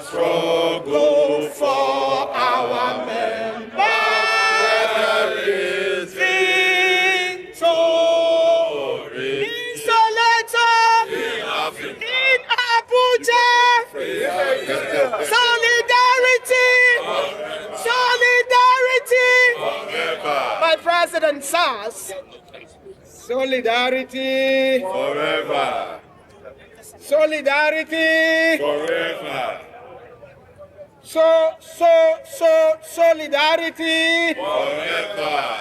struggle for our members. There is victory. In Abuja. Solidarity. Solidarity. My president says, solidarity Forever. Solidarity Forever. Solidarity Forever.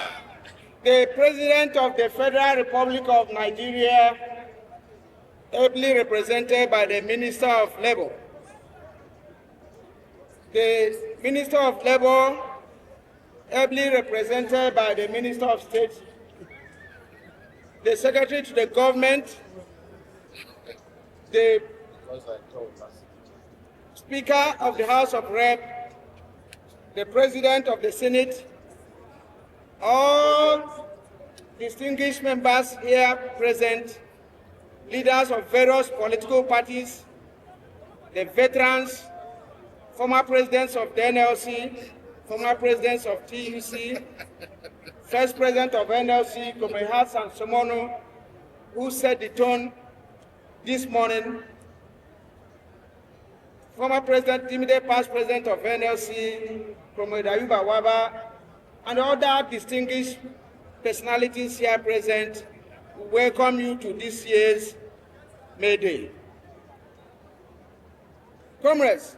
The President of the Federal Republic of Nigeria, ably represented by the Minister of Labor. The Minister of Labor, ably represented by the Minister of State. The Secretary to the Government, the Speaker of the House of Reps, the President of the Senate, all distinguished members here present, leaders of various political parties, the veterans, former presidents of the NLC, former presidents of TUC, First President of NLC, Comrade Hassan Somono, who set the tone this morning, former President Timide, past President of NLC, Comrade Ayuba Waba, and other distinguished personalities here present, we welcome you to this year's May Day. Comrades,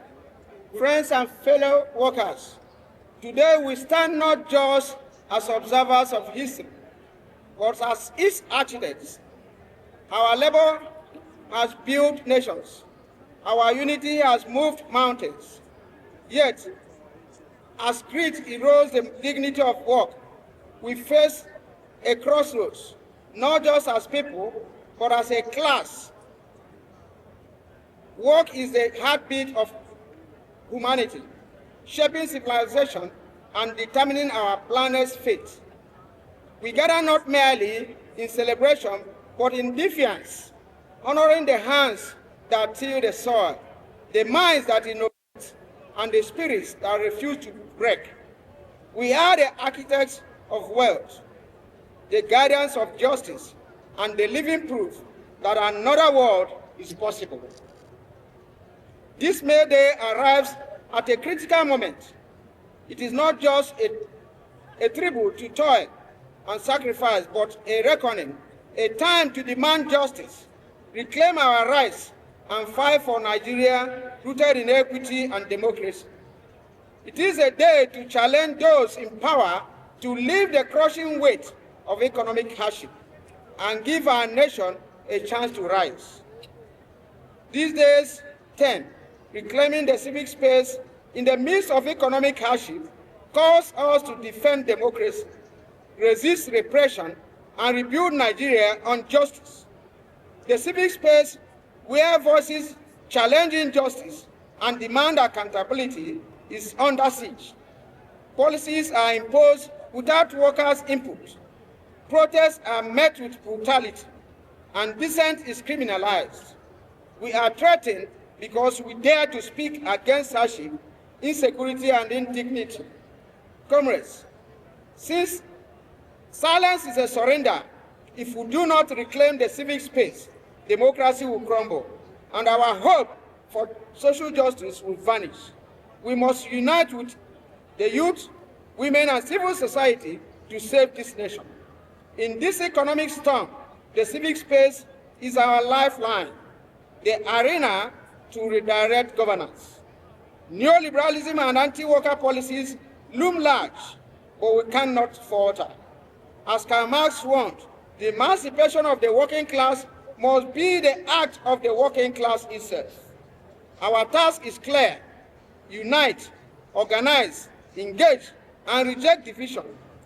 friends and fellow workers, today we stand not just as observers of history, but as its architects. Our labor has built nations. Our unity has moved mountains. Yet, as greed erodes the dignity of work, we face a crossroads, not just as people, but as a class. Work is the heartbeat of humanity, shaping civilization and determining our planet's fate. We gather not merely in celebration, but in defiance, honoring the hands that till the soil, the minds that innovate, and the spirits that refuse to break. We are the architects of wealth, the guardians of justice, and the living proof that another world is possible. This May Day arrives at a critical moment. It is not just a tribute to toil and sacrifice, but a reckoning, a time to demand justice, reclaim our rights, and fight for Nigeria rooted in equity and democracy. It is a day to challenge those in power to lift the crushing weight of economic hardship and give our nation a chance to rise. These days, 10, reclaiming the civic space in the midst of economic hardship calls us to defend democracy, resist repression, and rebuild Nigeria on justice. The civic space where voices challenge injustice and demand accountability is under siege. Policies are imposed without workers' input. Protests are met with brutality, and dissent is criminalized. We are threatened because we dare to speak against hardship, insecurity, and indignity. Comrades, since silence is a surrender, if we do not reclaim the civic space, democracy will crumble, and our hope for social justice will vanish. We must unite with the youth, women, and civil society to save this nation. In this economic storm, the civic space is our lifeline, the arena to redirect governance. Neoliberalism and anti-worker policies loom large, but we cannot falter. As Karl Marx warned, the emancipation of the working class must be the act of the working class itself. Our task is clear: unite, organize, engage, and reject division.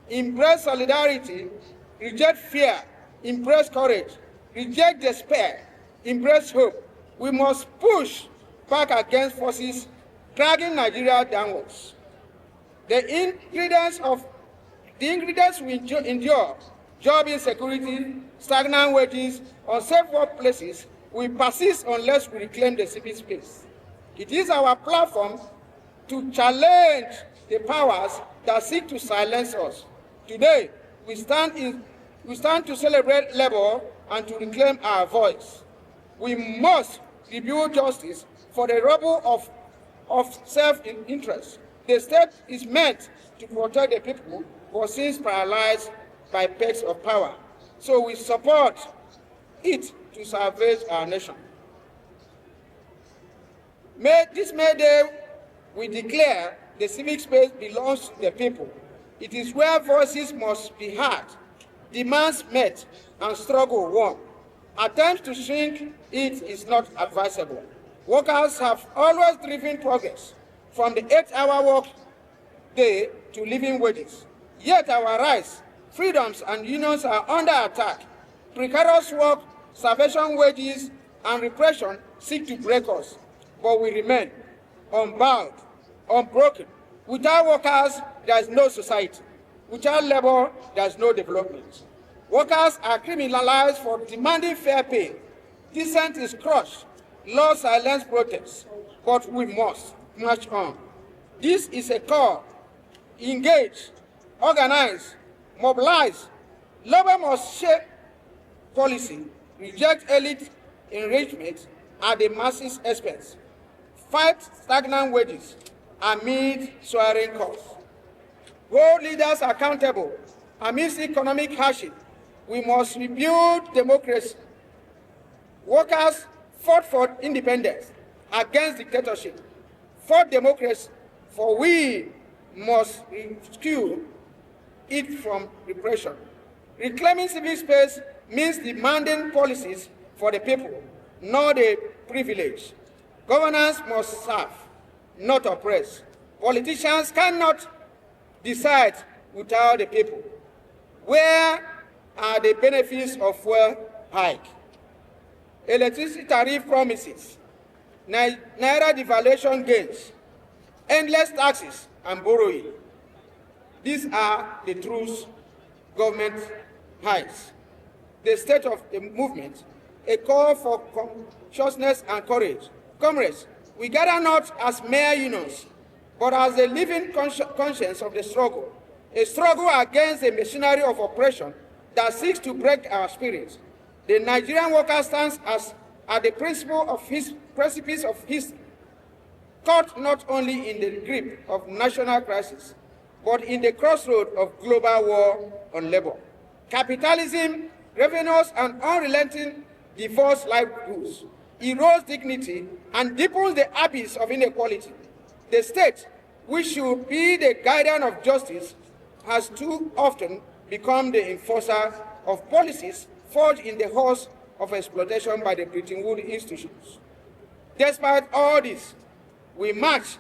Embrace solidarity, reject fear, embrace courage, reject despair, embrace hope. We must push back against forces dragging Nigeria downwards. The ingredients we endure, job insecurity, stagnant wages, unsafe workplaces, will persist unless we reclaim the civic space. It is our platform to challenge the powers that seek to silence us. Today, we stand to celebrate labor and to reclaim our voice. We must rebuild justice for the rubble of self-interest. The state is meant to protect the people, but seems paralyzed by pegs of power. So we support it to salvage our nation. This May Day, we declare the civic space belongs to the people. It is where voices must be heard, demands met, and struggle won. Attempts to shrink it is not advisable. Workers have always driven progress from the 8-hour work day to living wages. Yet our rights, freedoms, and unions are under attack. Precarious work, starvation wages, and repression seek to break us, but we remain unbound, unbroken. Without workers, there is no society. Without labor, there is no development. Workers are criminalized for demanding fair pay. Dissent is crushed. Law silence protests, but we must march on. This is a call. Engage, organize, mobilize. Labor must shape policy, reject elite enrichment at the masses' expense, fight stagnant wages amid soaring costs. Hold leaders accountable amidst economic hardship. We must rebuild democracy. Workers fought for independence against dictatorship, fought democracy, for we must rescue it from repression. Reclaiming civic space means demanding policies for the people, not the privileged. Governance must serve, not oppress. Politicians cannot decide without the people. Where are the benefits of fuel hike? Electricity tariff promises, naira devaluation gains, endless taxes and borrowing. These are the truths government hides. The state of the movement, a call for consciousness and courage. Comrades, we gather not as mere unions, but as the living conscience of the struggle, a struggle against the machinery of oppression that seeks to break our spirits. The Nigerian worker stands at the precipice of history, caught not only in the grip of national crisis, but in the crossroad of global war on labor. Capitalism, revenues, and unrelenting divorce livelihoods erodes dignity and deepens the abyss of inequality. The state, which should be the guardian of justice, has too often become the enforcer of policies forged in the halls of exploitation by the Bretton Woods institutions. Despite all this, we march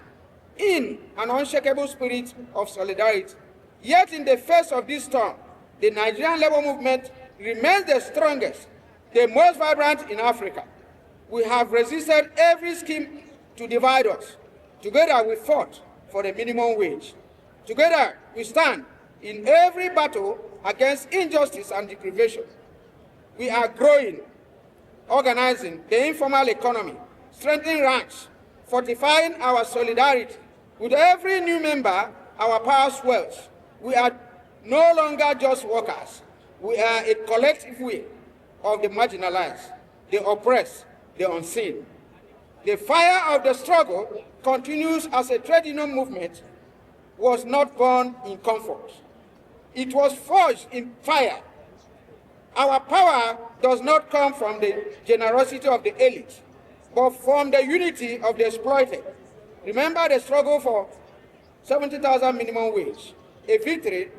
in an unshakable spirit of solidarity. Yet in the face of this storm, the Nigerian labor movement remains the strongest, the most vibrant in Africa. We have resisted every scheme to divide us. Together we fought for the minimum wage. Together we stand in every battle against injustice and deprivation. We are growing, organizing the informal economy, strengthening ranks, fortifying our solidarity. With every new member, our power swells. We are no longer just workers. We are a collective will of the marginalized, the oppressed, the unseen. The fire of the struggle continues as a trade union movement was not born in comfort. It was forged in fire. Our power does not come from the generosity of the elite, but from the unity of the exploited. Remember the struggle for 70,000 minimum wage, a victory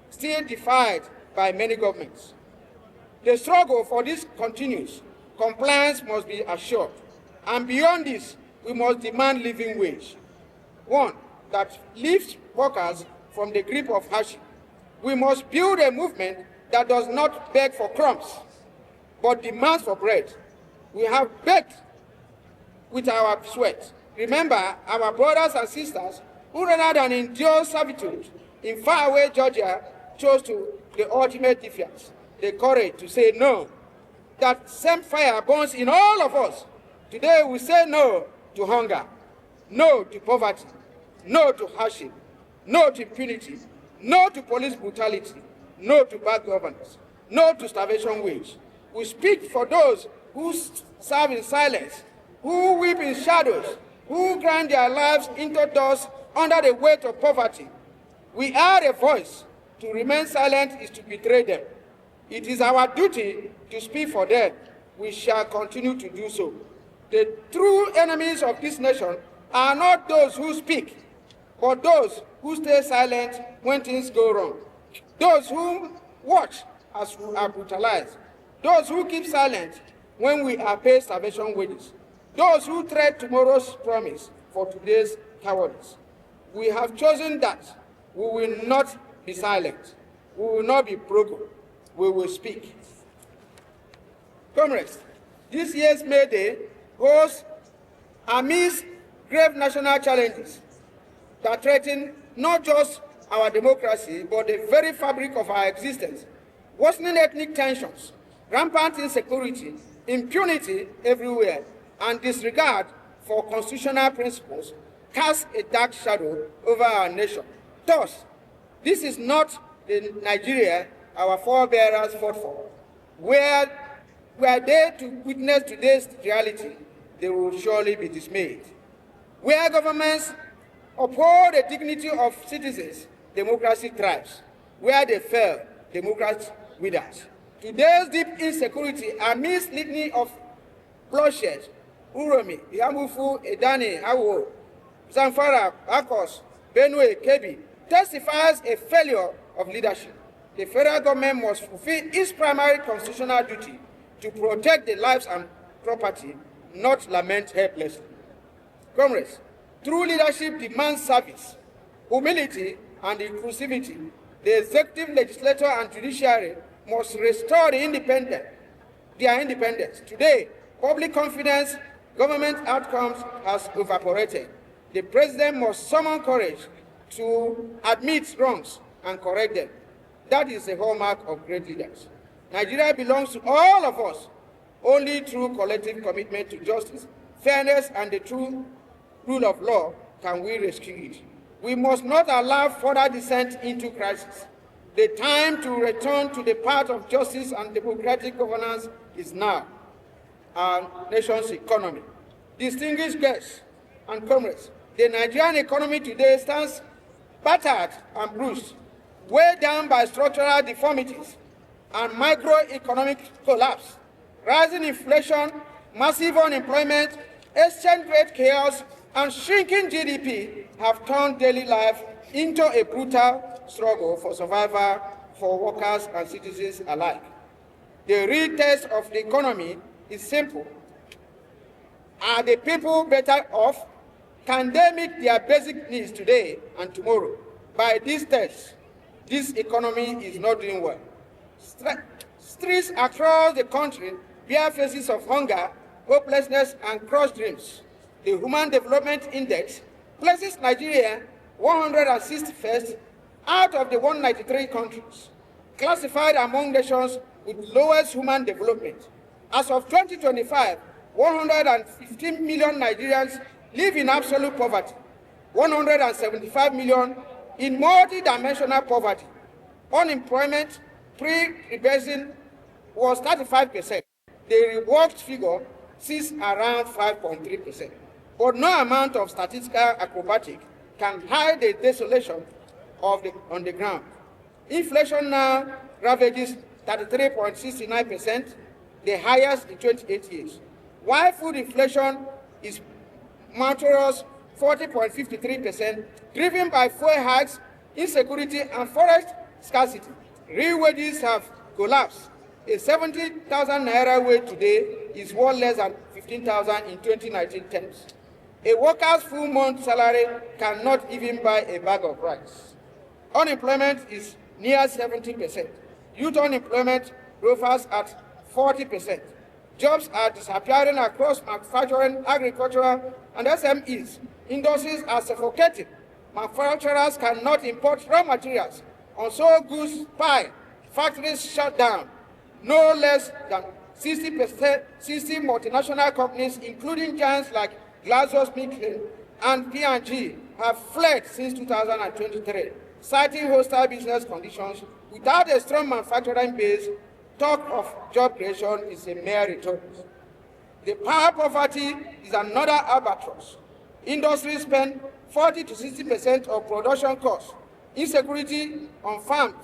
still defied by many governments. The struggle for this continues. Compliance must be assured. And beyond this, we must demand living wage. One that lifts workers from the grip of hardship. We must build a movement that does not beg for crumbs, but demands for bread. We have begged with our sweat. Remember our brothers and sisters who, rather than endure servitude in faraway Georgia, chose to the ultimate defiance, the courage to say no. That same fire burns in all of us. Today we say no to hunger, No to poverty. No to hardship. No to impunity. No to police brutality. No to bad governance. No to starvation wage. We speak for those who serve in silence, who weep in shadows, who grind their lives into dust under the weight of poverty. We are a voice. To remain silent is to betray them. It is our duty to speak for them. We shall continue to do so. The true enemies of this nation are not those who speak, but those who stay silent when things go wrong. Those who watch as we are brutalized. Those who keep silent when we are paid starvation wages. Those who trade tomorrow's promise for today's cowardice. We have chosen that we will not be silent. We will not be broken. We will speak. Comrades, this year's May Day goes amidst grave national challenges that threaten not just our democracy, but the very fabric of our existence. Worsening ethnic tensions, rampant insecurity, impunity everywhere, and disregard for constitutional principles cast a dark shadow over our nation. Thus, this is not the Nigeria our forebears fought for. Were they to witness today's reality, they will surely be dismayed. Where governments uphold the dignity of citizens, democracy thrives. Where they fail, democracy withers. Today's deep insecurity amidst litany of bloodshed, Uromi, Yamufu, Edani, Awo, Zamfara, Akos, Benue, Kebbi, testifies a failure of leadership. The federal government must fulfill its primary constitutional duty to protect the lives and property, not lament helplessly. Comrades, true leadership demands service, humility, and inclusivity. The executive, legislature, and judiciary must restore their independence. Today, public confidence, government outcomes has evaporated. The president must summon courage to admit wrongs and correct them. That is the hallmark of great leaders. Nigeria belongs to all of us. Only through collective commitment to justice, fairness, and the true rule of law can we rescue it. We must not allow further descent into crisis. The time to return to the path of justice and democratic governance is now. Our nation's economy. Distinguished guests and comrades, the Nigerian economy today stands battered and bruised, weighed down by structural deformities and microeconomic collapse. Rising inflation, massive unemployment, exchange rate chaos, and shrinking GDP have turned daily life into a brutal struggle for survival for workers and citizens alike. The real test of the economy is simple. Are the people better off? Can they meet their basic needs today and tomorrow? By this test, this economy is not doing well. Streets across the country bear faces of hunger, hopelessness, and crushed dreams. The Human Development Index places Nigeria 161st out of the 193 countries, classified among nations with lowest human development. As of 2025, 115 million Nigerians live in absolute poverty, 175 million in multidimensional poverty. Unemployment pre-rebasing was 35%. The reworked figure sits around 5.3%. But no amount of statistical acrobatic can hide the desolation on the ground. Inflation now ravages 33.69%, the highest in 28 years. While food inflation is monstrous 40.53%, driven by fuel hikes, insecurity, and forest scarcity. Real wages have collapsed. A 70,000 naira wage today is worth less than 15,000 in 2019 terms. A worker's full month salary cannot even buy a bag of rice. Unemployment is near 70%. Youth unemployment hovers at 40%. Jobs are disappearing across manufacturing, agricultural, and SMEs. Industries are suffocating. Manufacturers cannot import raw materials. Unsold goods pile. Factories shut down. No less than 60 multinational companies, including giants like GlaxoSmithKline, and P&G have fled since 2023, citing hostile business conditions. Without a strong manufacturing base, talk of job creation is a mere rhetoric. The power poverty is another albatross. Industries spend 40 to 60% of production costs. Insecurity on farms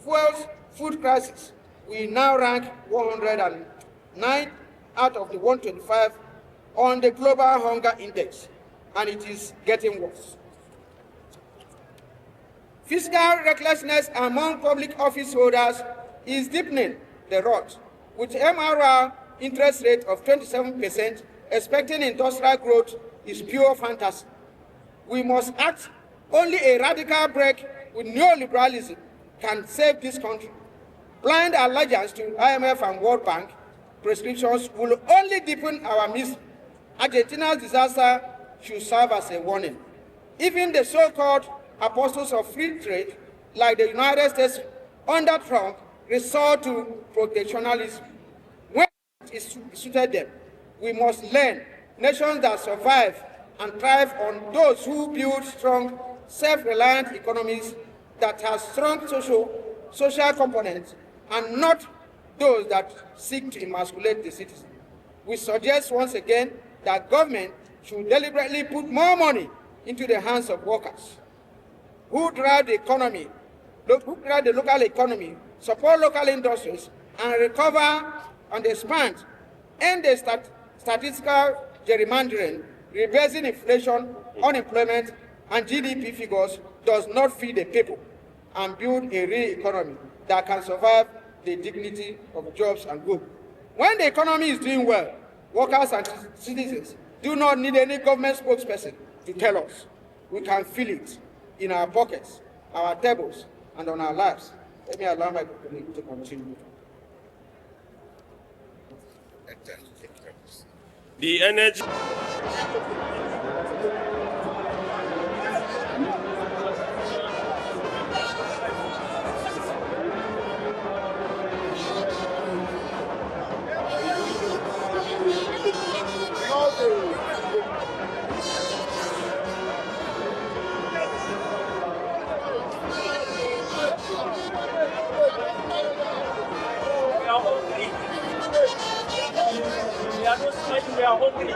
fuels food crisis. We now rank 109 out of the 125 on the Global Hunger Index, and it is getting worse. Fiscal recklessness among public office holders is deepening the rot. With MRR interest rate of 27%, expecting industrial growth is pure fantasy. We must act. Only a radical break with neoliberalism can save this country. Blind allegiance to IMF and World Bank prescriptions will only deepen our misery. Argentina's disaster should serve as a warning. Even the so-called apostles of free trade, like the United States under Trump, resort to protectionism when it suited them. We must learn. Nations that survive and thrive on those who build strong, self-reliant economies that have strong social components, and not those that seek to emasculate the citizen. We suggest once again that government should deliberately put more money into the hands of workers who drive the economy, who drive the local economy, support local industries, and recover and expand, end the statistical gerrymandering, reversing inflation, unemployment, and GDP figures does not feed the people, and build a real economy that can survive the dignity of jobs and good. When the economy is doing well, workers and citizens do not need any government spokesperson to tell us. We can feel it in our pockets, our tables, and on our lives. Let me allow my colleague to continue. The energy. We are hungry.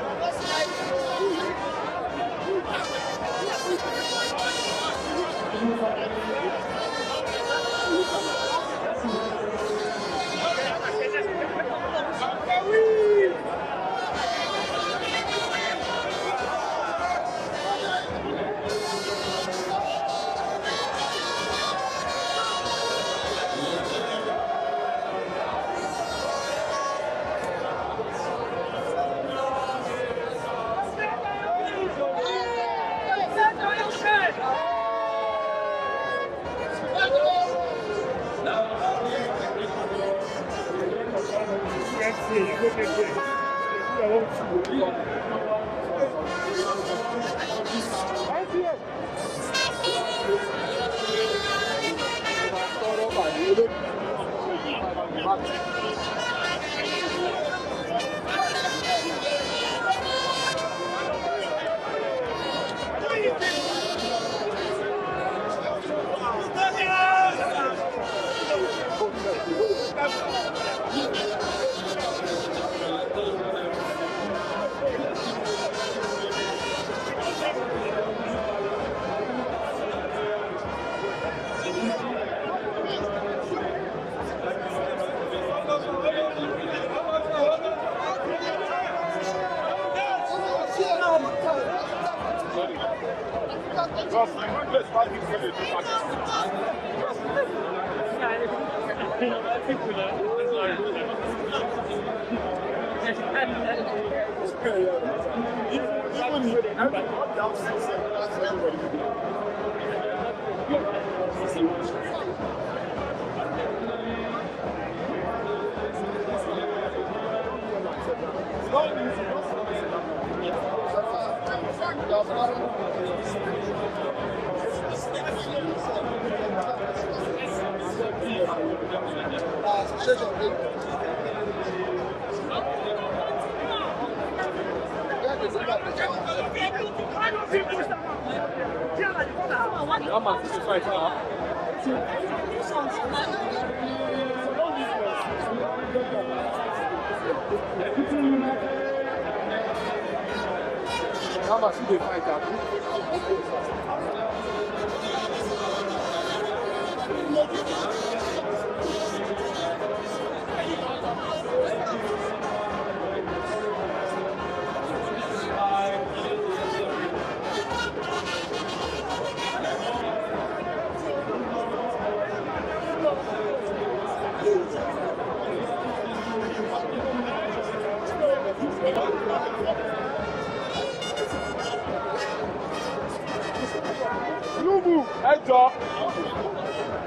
Tinubu, Ejo,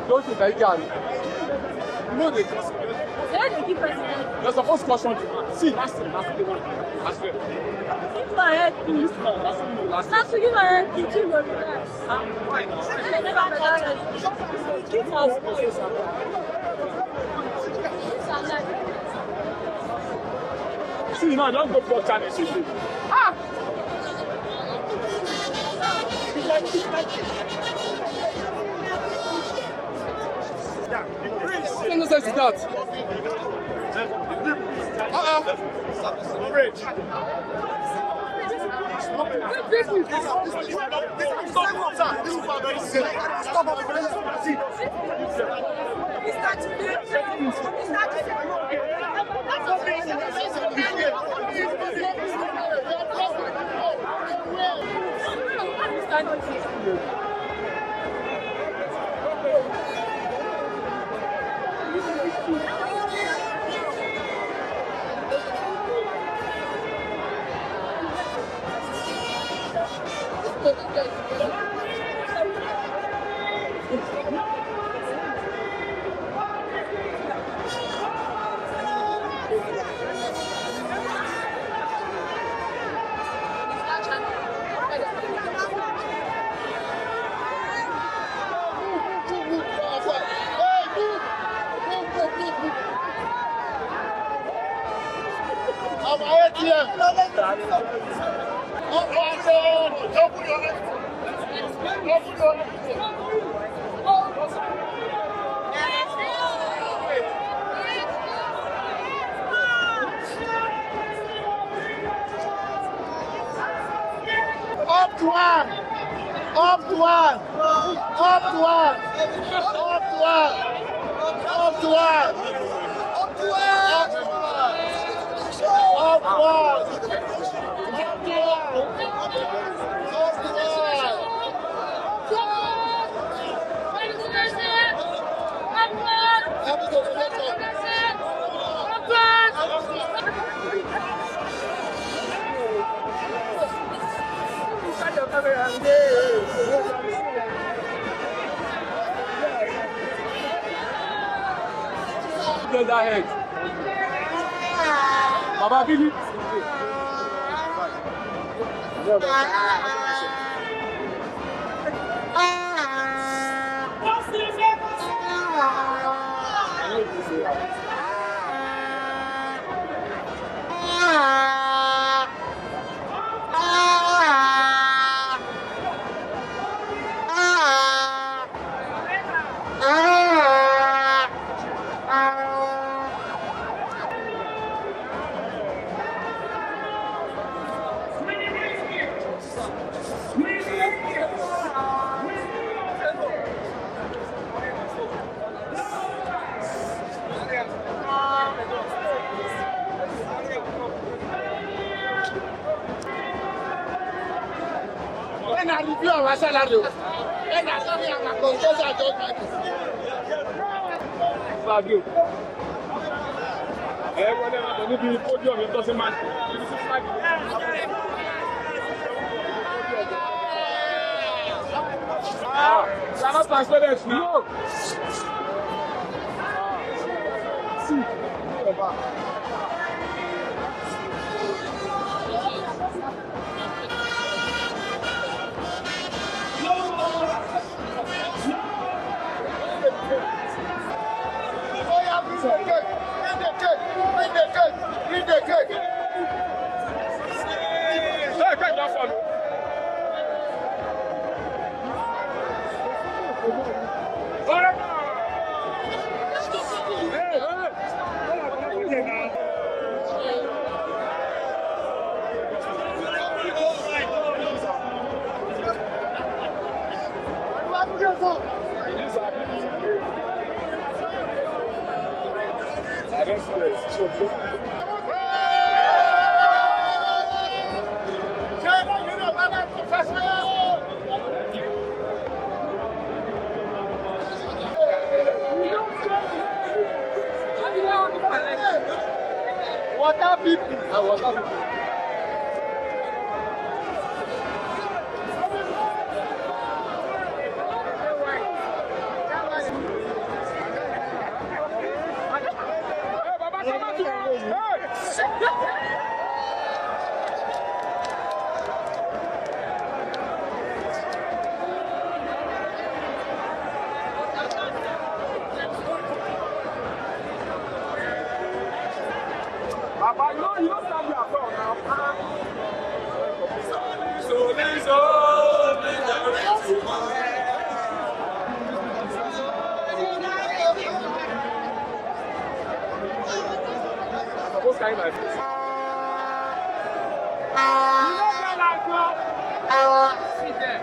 don't you like that? You know the president. You're supposed to caution him. See, that's the one. I swear. Give my head, please. Not to give my head, please. Why? I never forgot. Give us. See, now don't go for challenge. Ah! What nonsense is that? That head. Baba Billy. Water people. Water people. Papa, you don't stand your phone now. What's kind of sit there.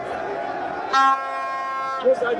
What's kind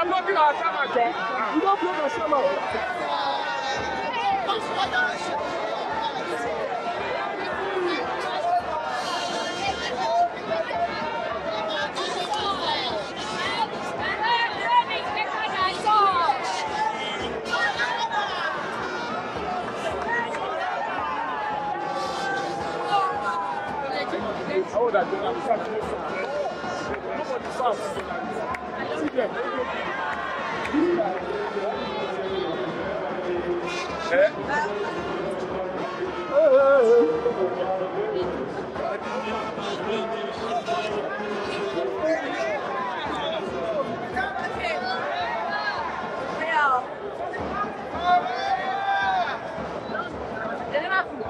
I'm not going to you don't block our shaman. Oh, that's good. Nobody sounds. See them.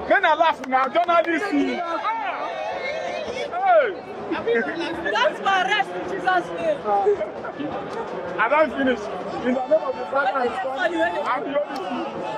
Then I laugh now, journalists. Hey! That's my rest in Jesus' name. I don't finish. In the name of the Father and the Son and the Holy Spirit.